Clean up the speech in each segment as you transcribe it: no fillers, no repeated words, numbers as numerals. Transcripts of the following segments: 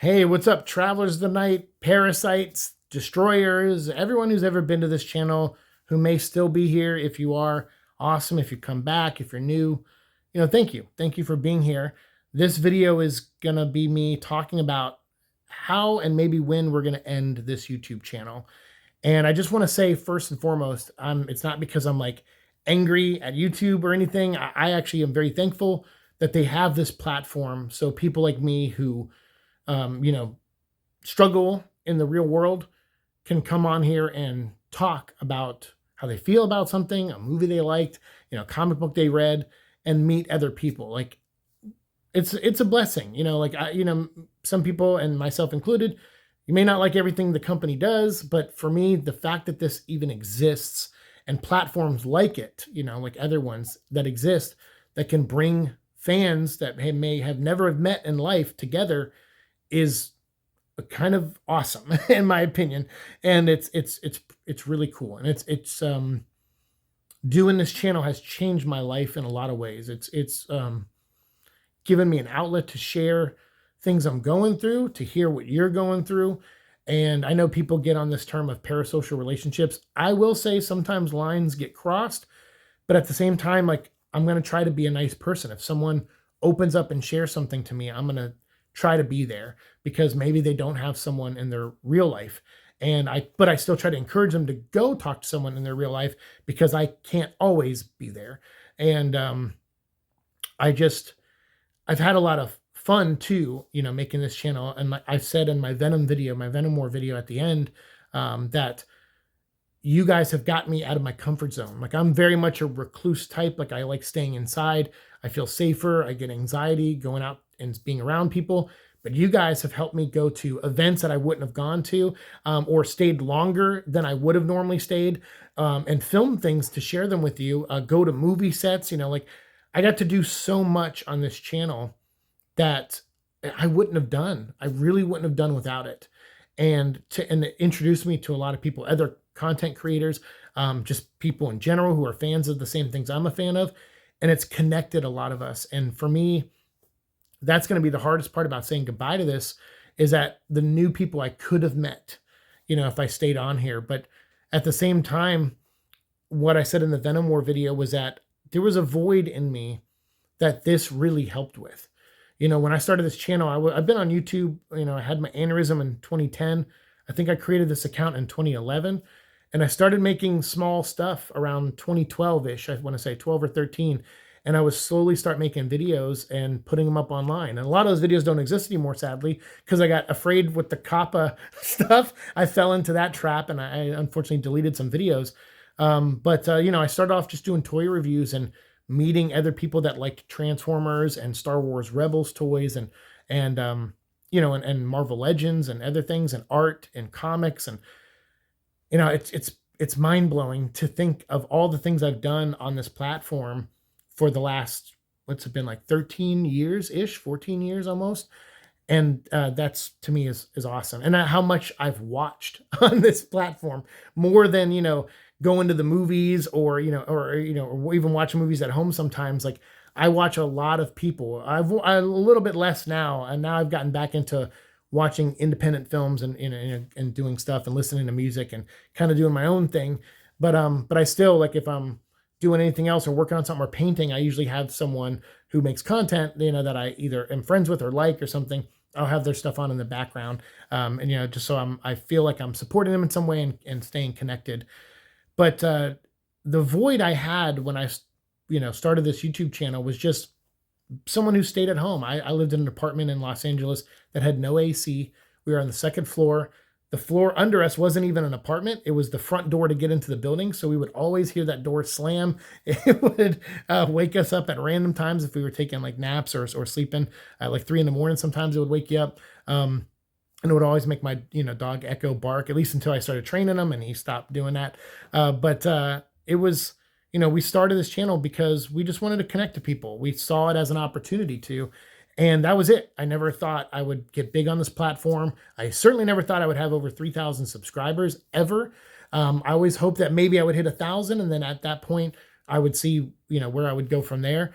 Hey, what's up, travelers of the night, parasites, destroyers, everyone who's ever been to this channel, who may still be here. If you are, awesome. If you come back, if you're new, thank you. Thank you for being here. This video is going to be me talking about how and maybe when we're going to end this YouTube channel. And I just want to say, first and foremost, it's not because I'm like angry at YouTube or anything. I actually am very thankful that they have this platform so people like me who you know, struggle in the real world can come on here and talk about how they feel about something, a movie they liked, comic book they read, and meet other people. Like it's a blessing, like some people and myself included, you may not like everything the company does, but for me, the fact that this even exists and platforms like it, like other ones that exist that can bring fans that may have never met in life together is kind of awesome in my opinion. And it's really cool. And it's doing this channel has changed my life in a lot of ways. It's given me an outlet to share things I'm going through, to hear what you're going through. And I know people get on this term of parasocial relationships. I will say sometimes lines get crossed, but at the same time, like, I'm going to try to be a nice person. If someone opens up and shares something to me, I'm going to try to be there because maybe they don't have someone in their real life. But I still try to encourage them to go talk to someone in their real life because I can't always be there. And I've had a lot of fun too, making this channel. And I said in my Venom War video at the end, that you guys have got me out of my comfort zone. Like, I'm very much a recluse type. Like, I like staying inside. I feel safer. I get anxiety going out and being around people. But you guys have helped me go to events that I wouldn't have gone to, or stayed longer than I would have normally stayed, and film things to share them with you, go to movie sets, like I got to do so much on this channel that I wouldn't have done. I really wouldn't have done without it. And it introduced me to a lot of people, other content creators, just people in general who are fans of the same things I'm a fan of. And it's connected a lot of us. And for me, that's going to be the hardest part about saying goodbye to this, is that the new people I could have met, if I stayed on here. But at the same time, what I said in the Venom War video was that there was a void in me that this really helped with. When I started this channel, I've been on YouTube, I had my aneurysm in 2010. I think I created this account in 2011. And I started making small stuff around 2012-ish, I want to say 12 or 13. And I would slowly start making videos and putting them up online. And a lot of those videos don't exist anymore, sadly, because I got afraid with the COPPA stuff. I fell into that trap, and I unfortunately deleted some videos. I started off just doing toy reviews and meeting other people that liked Transformers and Star Wars Rebels toys and Marvel Legends and other things, and art and comics. And it's mind-blowing to think of all the things I've done on this platform for the last, what's it been, like 13 years-ish, 14 years almost. And that's, to me, is awesome. And how much I've watched on this platform, more than, going to the movies or even watching movies at home sometimes. Like, I watch a lot of people. I'm a little bit less now. And now I've gotten back into watching independent films and doing stuff and listening to music and kind of doing my own thing. But I still, like, if I'm doing anything else or working on something or painting, I usually have someone who makes content, that I either am friends with or like or something. I'll have their stuff on in the background. Just so I feel like I'm supporting them in some way and staying connected. But the void I had when I, started this YouTube channel was just someone who stayed at home. I lived in an apartment in Los Angeles that had no AC. We were on the second floor. The floor under us wasn't even an apartment. It was the front door to get into the building. So we would always hear that door slam. It would wake us up at random times if we were taking like naps or sleeping at like 3 a.m. Sometimes it would wake you up. And it would always make my, dog Echo bark, at least until I started training him and he stopped doing that. It was, we started this channel because we just wanted to connect to people. We saw it as an opportunity to. And that was it. I never thought I would get big on this platform. I certainly never thought I would have over 3,000 subscribers ever. I always hoped that maybe I would hit 1,000. And then at that point, I would see, where I would go from there.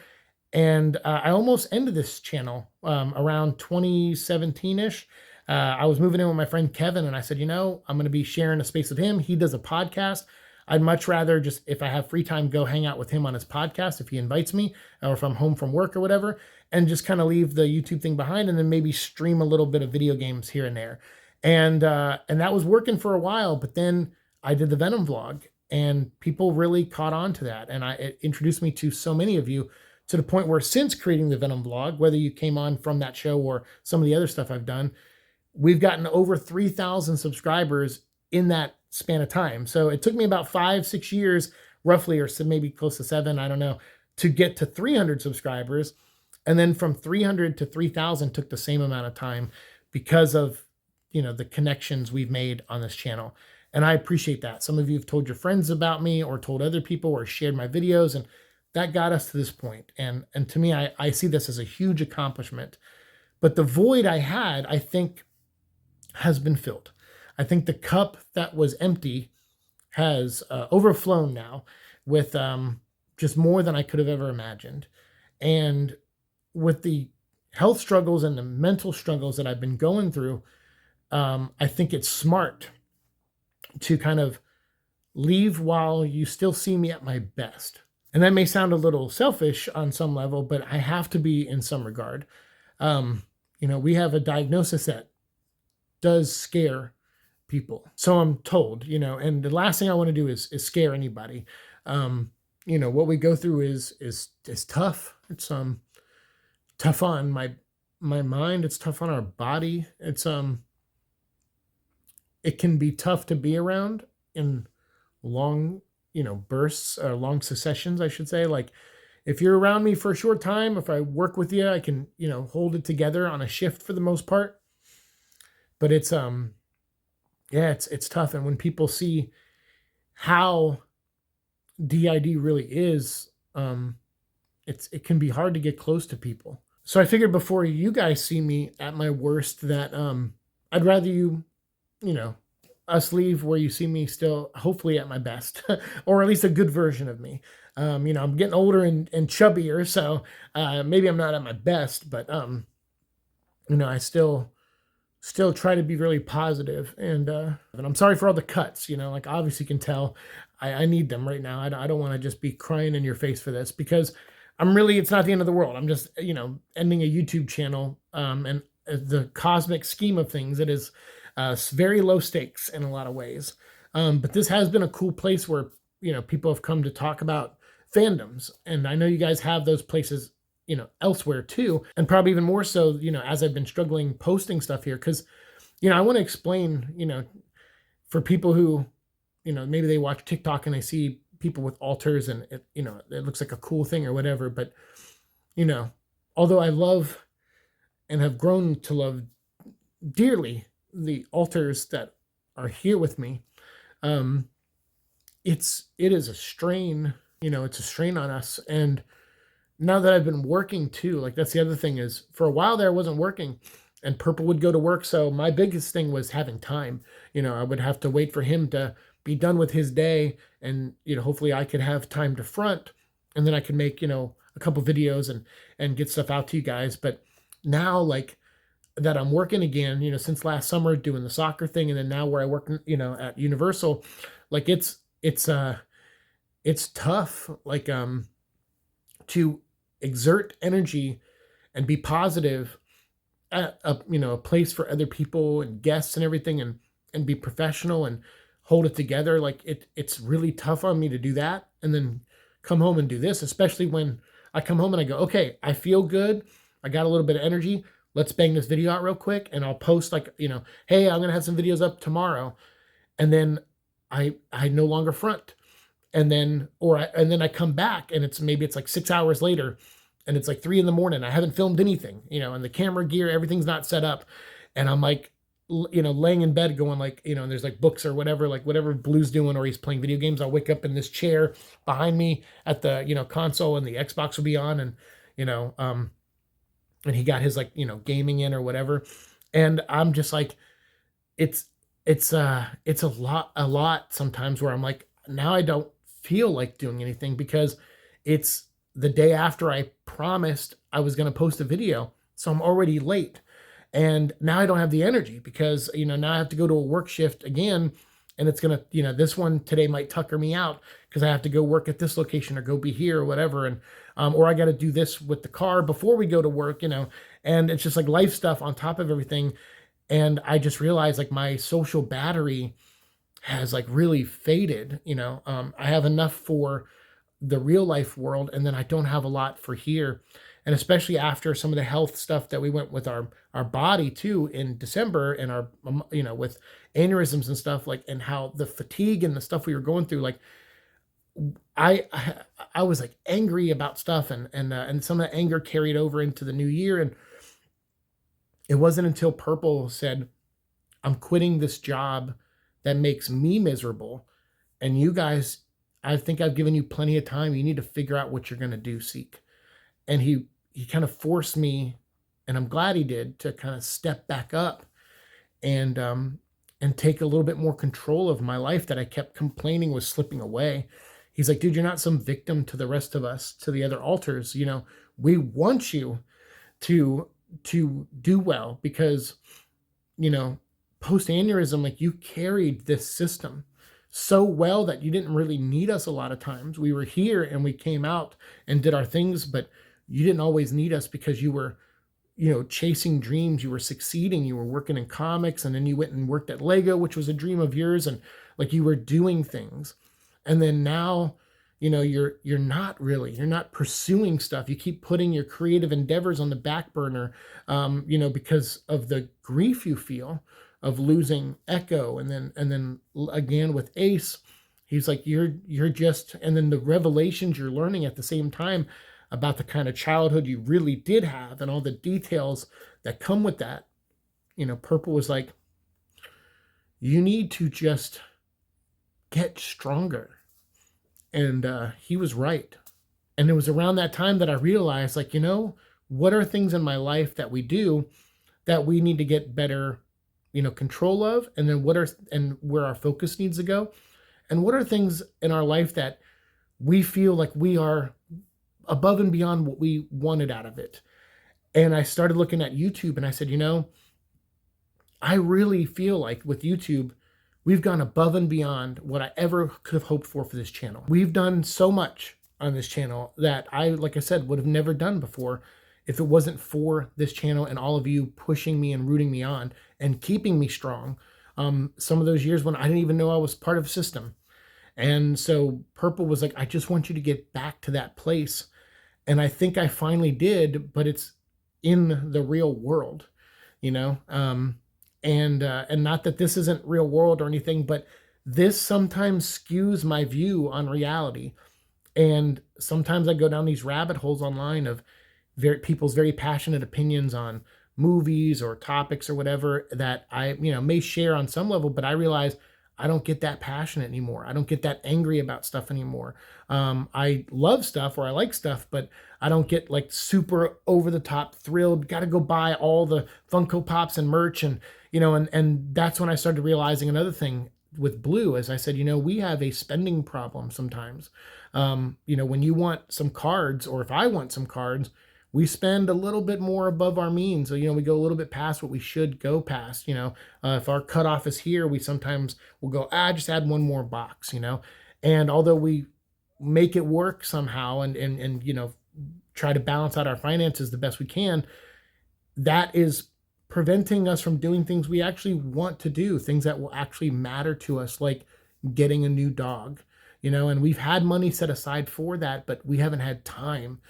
And I almost ended this channel around 2017-ish. I was moving in with my friend Kevin, and I said, I'm going to be sharing a space with him. He does a podcast. I'd much rather just, if I have free time, go hang out with him on his podcast if he invites me, or if I'm home from work or whatever, and just kind of leave the YouTube thing behind, and then maybe stream a little bit of video games here and there. And that was working for a while, but then I did the Venom vlog, and people really caught on to that. And it introduced me to so many of you, to the point where since creating the Venom vlog, whether you came on from that show or some of the other stuff I've done, we've gotten over 3,000 subscribers in that span of time. So it took me about 5-6 years, roughly, or so maybe close to 7, I don't know, to get to 300 subscribers. And then from 300 to 3,000 took the same amount of time, because of, the connections we've made on this channel. And I appreciate that. Some of you have told your friends about me, or told other people, or shared my videos, and that got us to this point. And to me, I see this as a huge accomplishment. But the void I had, I think, has been filled. I think the cup that was empty has overflown now with just more than I could have ever imagined. And with the health struggles and the mental struggles that I've been going through, I think it's smart to kind of leave while you still see me at my best. And that may sound a little selfish on some level, but I have to be in some regard. We have a diagnosis that does scare people. So I'm told, and the last thing I want to do is scare anybody. What we go through is tough. It's tough on my mind. It's tough on our body. It can be tough to be around in long, bursts, or long successions, I should say. Like, if you're around me for a short time, if I work with you, I can, hold it together on a shift for the most part. But it's tough. And when people see how DID really is, it can be hard to get close to people. So I figured before you guys see me at my worst, that I'd rather us leave where you see me still, hopefully at my best, or at least a good version of me. I'm getting older and chubbier, so maybe I'm not at my best, but I still try to be really positive. And I'm sorry for all the cuts. Obviously you can tell I need them right now. I don't want to just be crying in your face for this, because it's not the end of the world. I'm just ending a YouTube channel, and the cosmic scheme of things, it is very low stakes in a lot of ways. But this has been a cool place where, people have come to talk about fandoms. And I know you guys have those places, elsewhere too. And probably even more so, as I've been struggling posting stuff here. Cause, I want to explain, for people who, maybe they watch TikTok and they see people with altars, and it looks like a cool thing or whatever. But, although I love and have grown to love dearly the altars that are here with me, it is a strain, it's a strain on us. And now that I've been working too, like, that's the other thing, is for a while there I wasn't working, and Purple would go to work. So my biggest thing was having time. I would have to wait for him to be done with his day, and hopefully I could have time to front, and then I could make a couple videos and get stuff out to you guys. But now, like, that I'm working again, since last summer doing the soccer thing, and then now where I work, at Universal, like, it's tough, like, to exert energy and be positive at a place for other people and guests and everything, and be professional and hold it together. Like, it's really tough on me to do that, and then come home and do this, especially when I come home and I go, okay, I feel good, I got a little bit of energy, let's bang this video out real quick. And I'll post, like, hey, I'm gonna have some videos up tomorrow, and then I no longer front. And then I come back, and it's like 6 hours later, and it's like 3 a.m. I haven't filmed anything, and the camera gear, everything's not set up. And I'm like, laying in bed going, like, and there's like books or whatever, like whatever Blue's doing, or he's playing video games. I'll wake up in this chair behind me at the, console, and the Xbox will be on, and, and he got his, like, gaming in or whatever. And I'm just like, it's a lot sometimes where I'm like, now I don't feel like doing anything, because it's the day after I promised I was going to post a video. So I'm already late. And now I don't have the energy because, now I have to go to a work shift again, and it's going to, this one today might tucker me out because I have to go work at this location or go be here or whatever. And, or I got to do this with the car before we go to work, and it's just like life stuff on top of everything. And I just realized like my social battery has like really faded. I have enough for the real life world, and then I don't have a lot for here. And especially after some of the health stuff that we went with our body too in December, and our with aneurysms and stuff, like, and how the fatigue and the stuff we were going through, like I was like angry about stuff, and some of the anger carried over into the new year. And it wasn't until Purple said, I'm quitting this job that makes me miserable, and you guys, I think I've given you plenty of time. You need to figure out what you're going to do, Seek. And he kind of forced me, and I'm glad he did, to kind of step back up and take a little bit more control of my life that I kept complaining was slipping away. He's like, dude, you're not some victim to the rest of us, to the other alters. We want you to do well because, post aneurysm, like, you carried this system so well that you didn't really need us a lot of times. We were here and we came out and did our things, but you didn't always need us because you were, chasing dreams. You were succeeding. You were working in comics, and then you went and worked at Lego, which was a dream of yours. And like, you were doing things. And then now, you're not pursuing stuff. You keep putting your creative endeavors on the back burner, because of the grief you feel of losing Echo. And then again with Ace, he's like, you're just, and then the revelations you're learning at the same time about the kind of childhood you really did have and all the details that come with that. Purple was like, you need to just get stronger. And he was right. And it was around that time that I realized, like, what are things in my life that we do that we need to get better, control of? And then where our focus needs to go? And what are things in our life that we feel like we are above and beyond what we wanted out of it? And I started looking at YouTube, and I said, I really feel like with YouTube, we've gone above and beyond what I ever could have hoped for this channel. We've done so much on this channel that like I said, would have never done before if it wasn't for this channel and all of you pushing me and rooting me on and keeping me strong. Some of those years when I didn't even know I was part of a system. And so Purple was like, I just want you to get back to that place. And I think I finally did, but it's in the real world, and not that this isn't real world or anything, but this sometimes skews my view on reality. And sometimes I go down these rabbit holes online of people's very passionate opinions on movies or topics or whatever that I, may share on some level, but I realize I don't get that passionate anymore. I don't get that angry about stuff anymore. I love stuff, or I like stuff, but I don't get like super over the top thrilled, got to go buy all the Funko Pops and merch. And, and that's when I started realizing another thing with Blue. As I said, we have a spending problem sometimes. When you want some cards, or if I want some cards, we spend a little bit more above our means. So, we go a little bit past what we should go past. If our cutoff is here, we sometimes will go, just add one more box, and although we make it work somehow and try to balance out our finances the best we can, that is preventing us from doing things we actually want to do, things that will actually matter to us, like getting a new dog, and we've had money set aside for that, but we haven't had time.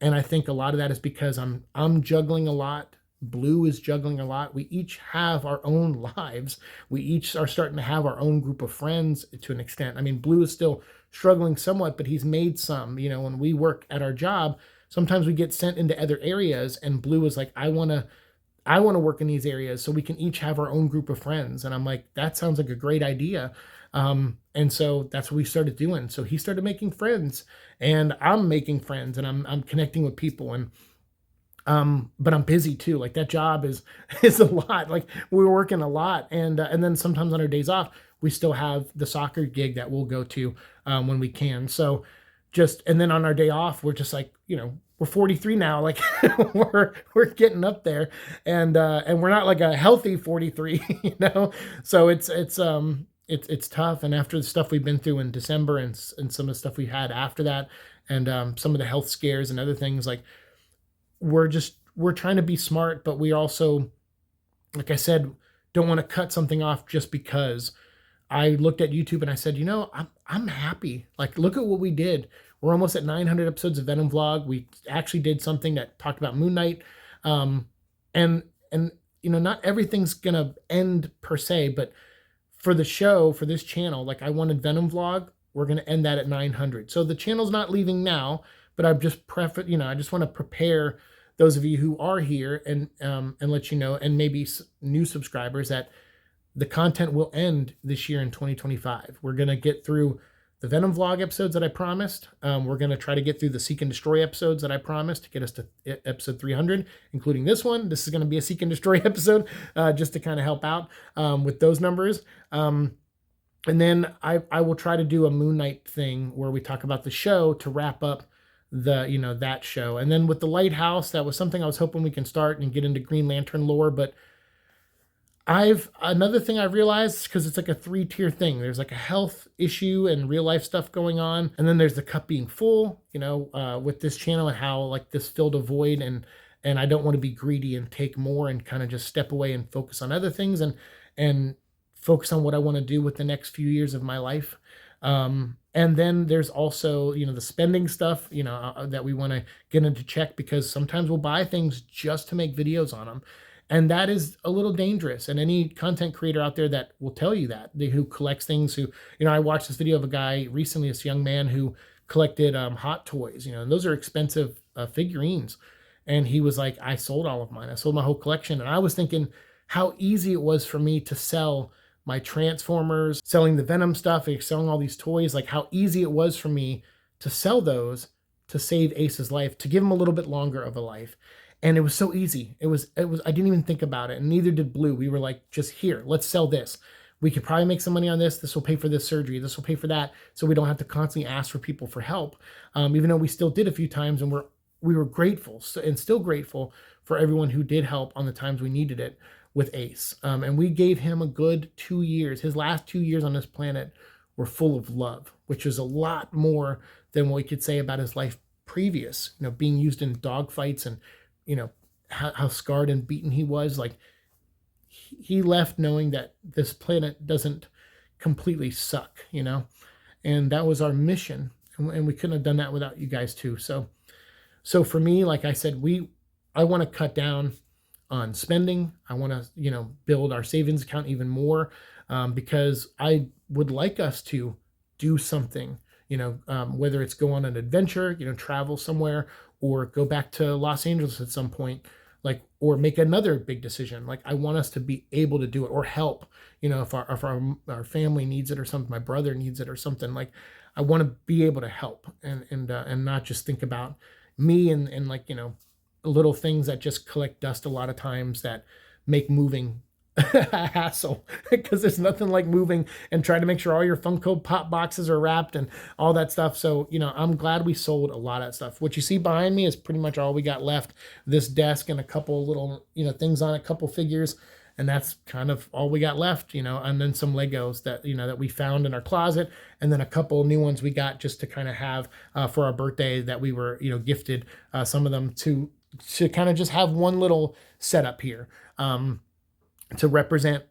And I think a lot of that is because I'm juggling a lot. Blue is juggling a lot. We each have our own lives. We each are starting to have our own group of friends to an extent. I mean, Blue is still struggling somewhat, but he's made some. When we work at our job, sometimes we get sent into other areas, and Blue is like, I want to work in these areas so we can each have our own group of friends. And I'm like, that sounds like a great idea. And so that's what we started doing. So he started making friends, and I'm making friends, and I'm connecting with people, and but I'm busy too. Like, that job is a lot. Like, we're working a lot, and then sometimes on our days off, we still have the soccer gig that we'll go to when we can. So and then on our day off, we're just like, we're 43 now. Like we're getting up there, and we're not like a healthy 43, you know. So it's tough. And after the stuff we've been through in December, and some of the stuff we had after that, and some of the health scares and other things, like we're trying to be smart, but we also, like I said, don't want to cut something off just because. I looked at YouTube and I said, you know, I'm happy. Like, look at what we did. We're almost at 900 episodes of Venom Vlog. We actually did something that talked about Moon Knight, and you know, not everything's gonna end per se, but for the show, for this channel, like I wanted Venom Vlog, we're gonna end that at 900. So the channel's not leaving now, but I've just you know, I just want to prepare those of you who are here, and let you know, and maybe new subscribers, that the content will end this year in 2025. We're going to get through the Venom Vlog episodes that I promised. We're going to try to get through the Seek and Destroy episodes that I promised to get us to episode 300, including this one. This is going to be a Seek and Destroy episode, just to kind of help out with those numbers. And then I will try to do a Moon Knight thing where we talk about the show to wrap up that show. And then with the Lighthouse, that was something I was hoping we can start and get into Green Lantern lore, but another thing I've realized, because it's like a 3-tier thing. There's like a health issue and real life stuff going on. And then there's the cup being full, with this channel, and how like this filled a void, and I don't want to be greedy and take more and kind of just step away and focus on other things, and focus on what I want to do with the next few years of my life. And then there's also, the spending stuff, that we want to get into check, because sometimes we'll buy things just to make videos on them. And that is a little dangerous. And any content creator out there that will tell you that, who collects things, who, I watched this video of a guy recently, this young man who collected Hot Toys, and those are expensive figurines. And he was like, I sold all of mine. I sold my whole collection. And I was thinking how easy it was for me to sell my Transformers, selling the Venom stuff, selling all these toys, like how easy it was for me to sell those to save Ace's life, to give him a little bit longer of a life. And it was so easy. It was, I didn't even think about it. And neither did Blue. We were like, just here, let's sell this. We could probably make some money on this. This will pay for this surgery. This will pay for that. So we don't have to constantly ask for people for help. Even though we still did a few times, and we were grateful, and still grateful for everyone who did help on the times we needed it with Ace. And we gave him a good 2 years. His last 2 years on this planet were full of love, which is a lot more than what we could say about his life previous, being used in dogfights, and how scarred and beaten he was. Like, he left knowing that this planet doesn't completely suck, and that was our mission, and we couldn't have done that without you guys too. So for me, like I said, I want to cut down on spending. I want to, build our savings account even more, because I would like us to do something, whether it's go on an adventure, travel somewhere, or go back to Los Angeles at some point, or make another big decision. Like, I want us to be able to do it, or help, if our family needs it or something, my brother needs it or something. Like, I want to be able to help, and not just think about me and little things that just collect dust a lot of times, that make moving a hassle, because there's nothing like moving and trying to make sure all your Funko Pop boxes are wrapped and all that stuff. So, I'm glad we sold a lot of that stuff. What you see behind me is pretty much all we got left. This desk and a couple little, things on it, a couple figures, and that's kind of all we got left, and then some Legos that, that we found in our closet, and then a couple new ones we got just to kind of have for our birthday, that we were, gifted some of them to kind of just have one little setup here. To represent,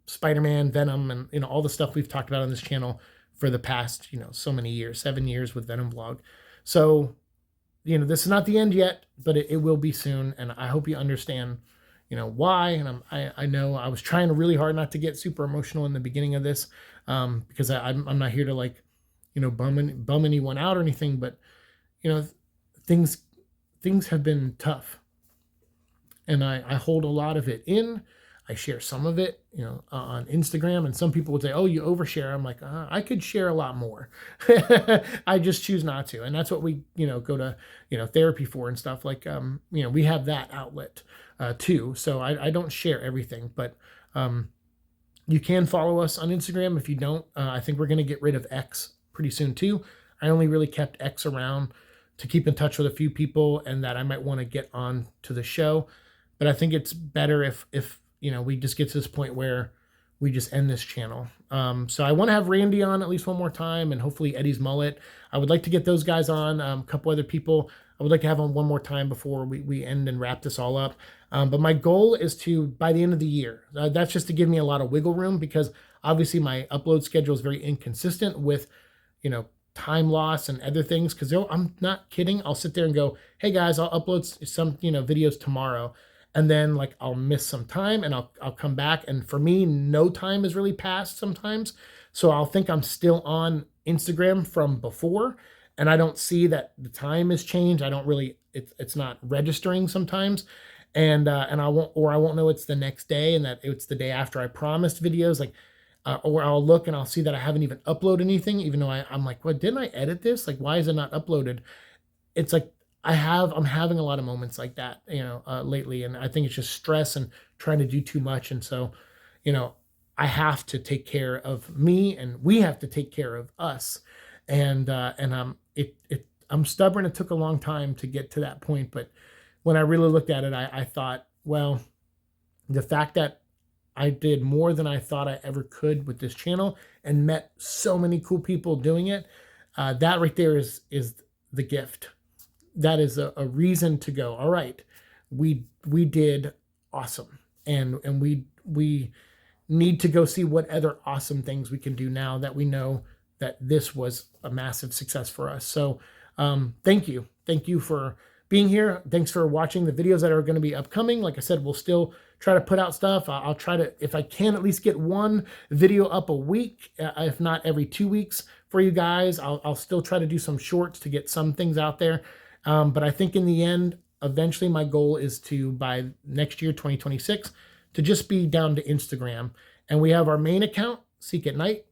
Spider-Man, Venom, and, all the stuff we've talked about on this channel for the past, so many years, 7 years with Venom Vlog. So, this is not the end yet, but it will be soon. And I hope you understand, why. And I know I was trying really hard not to get super emotional in the beginning of this, because I'm not here to bum anyone out or anything, but, things have been tough, and I hold a lot of it in. I share some of it, on Instagram, and some people would say, oh, you overshare. I'm like, I could share a lot more. I just choose not to. And that's what we, go to, therapy for and stuff. Like, we have that outlet too. So I don't share everything, but you can follow us on Instagram. If you don't, I think we're going to get rid of X pretty soon too. I only really kept X around to keep in touch with a few people and that I might want to get on to the show. But I think it's better if we just get to this point where we just end this channel. So I want to have Randy on at least one more time, and hopefully Eddie's Mullet. I would like to get those guys on, a couple other people I would like to have on one more time before we end and wrap this all up. But my goal is to, by the end of the year, that's just to give me a lot of wiggle room, because obviously my upload schedule is very inconsistent with, time loss and other things. Because I'm not kidding. I'll sit there and go, hey guys, I'll upload some, videos tomorrow. And then like I'll miss some time and I'll come back. And for me, no time is really passed sometimes. So I'll think I'm still on Instagram from before, and I don't see that the time has changed. I don't really, it's not registering sometimes. And I won't know it's the next day and that it's the day after I promised videos. Like, or I'll look and I'll see that I haven't even uploaded anything, even though I'm like, what, didn't I edit this? Like, why is it not uploaded? It's like, I'm having a lot of moments like that, lately. And I think it's just stress and trying to do too much. And so, I have to take care of me, and we have to take care of us. And I'm stubborn. It took a long time to get to that point. But when I really looked at it, I thought, well, the fact that I did more than I thought I ever could with this channel and met so many cool people doing it, that right there is the gift. That is a reason to go, all right, we did awesome. And we need to go see what other awesome things we can do now that we know that this was a massive success for us. So thank you. Thank you for being here. Thanks for watching the videos that are going to be upcoming. Like I said, we'll still try to put out stuff. I'll try to, if I can, at least get one video up a week, if not every 2 weeks for you guys. I'll still try to do some shorts to get some things out there. But I think in the end, eventually my goal is to, by next year, 2026, to just be down to Instagram. And we have our main account, Seek at Night.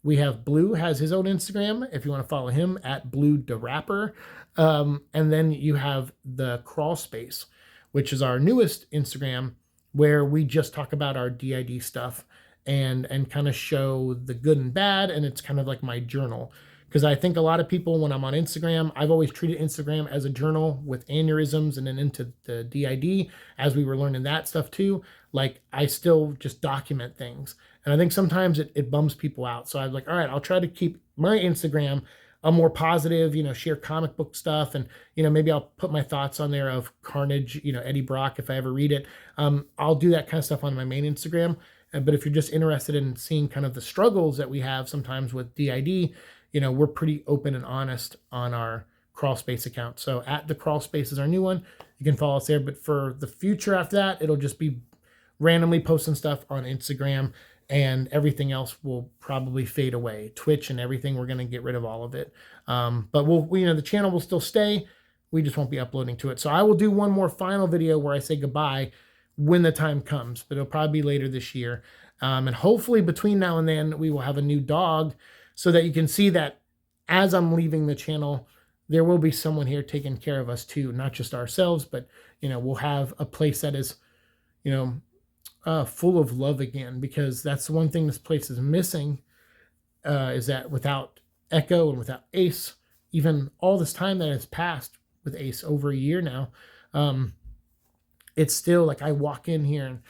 We have Blue has his own Instagram, if you want to follow him, at Blue the Rapper. And then you have the Crawl Space, which is our newest Instagram, where we just talk about our DID stuff and kind of show the good and bad. And it's kind of like my journal. Because I think a lot of people, when I'm on Instagram, I've always treated Instagram as a journal with aneurysms, and then into the DID, as we were learning that stuff too. Like, I still just document things. And I think sometimes it bums people out. So I'm like, all right, I'll try to keep my Instagram a more positive, share comic book stuff. And, maybe I'll put my thoughts on there of Carnage, Eddie Brock, if I ever read it. I'll do that kind of stuff on my main Instagram. But if you're just interested in seeing kind of the struggles that we have sometimes with DID, we're pretty open and honest on our Crawl Space account. So at the Crawl Space is our new one. You can follow us there. But for the future after that, it'll just be randomly posting stuff on Instagram, and everything else will probably fade away. Twitch and everything, we're going to get rid of all of it. But the channel will still stay. We just won't be uploading to it. So I will do one more final video where I say goodbye when the time comes, but it'll probably be later this year. And hopefully between now and then, we will have a new dog, so that you can see that as I'm leaving the channel, there will be someone here taking care of us too, not just ourselves, but, we'll have a place that is, full of love again, because that's the one thing this place is missing, is that without Echo and without Ace, even all this time that has passed with Ace, over a year now, it's still like I walk in here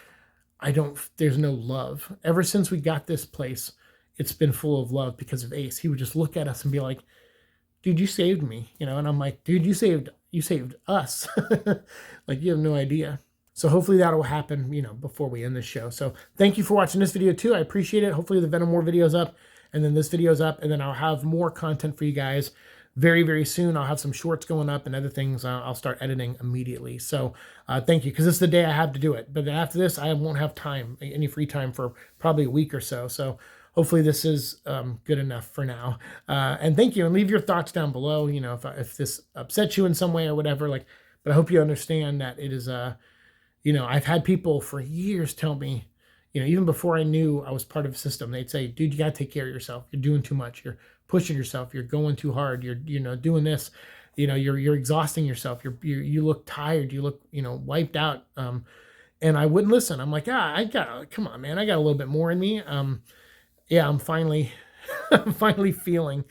and there's no love. Ever since we got this place, it's been full of love because of Ace. He would just look at us and be like, dude, you saved me, and I'm like, dude, you saved us. Like, you have no idea. So hopefully that will happen, before we end this show. So thank you for watching this video too. I appreciate it. Hopefully the Venomore video's up, and then this video's up, and then I'll have more content for you guys very, very soon. I'll have some shorts going up and other things. I'll start editing immediately. So thank you, because this is the day I have to do it. But after this, I won't have any free time for probably a week or so. So hopefully this is good enough for now. And thank you, and leave your thoughts down below, if this upsets you in some way or whatever. But I hope you understand that it is, I've had people for years tell me, even before I knew I was part of a system, they'd say, dude, you got to take care of yourself. You're doing too much. You're pushing yourself. You're going too hard. You're, doing this, you're exhausting yourself. You look tired. You look, wiped out. And I wouldn't listen. I'm like, come on, man. I got a little bit more in me. Yeah, I'm finally feeling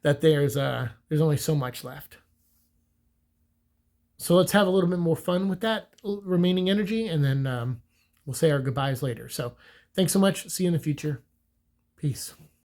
that there's only so much left. So let's have a little bit more fun with that remaining energy, and then we'll say our goodbyes later. So thanks so much. See you in the future. Peace.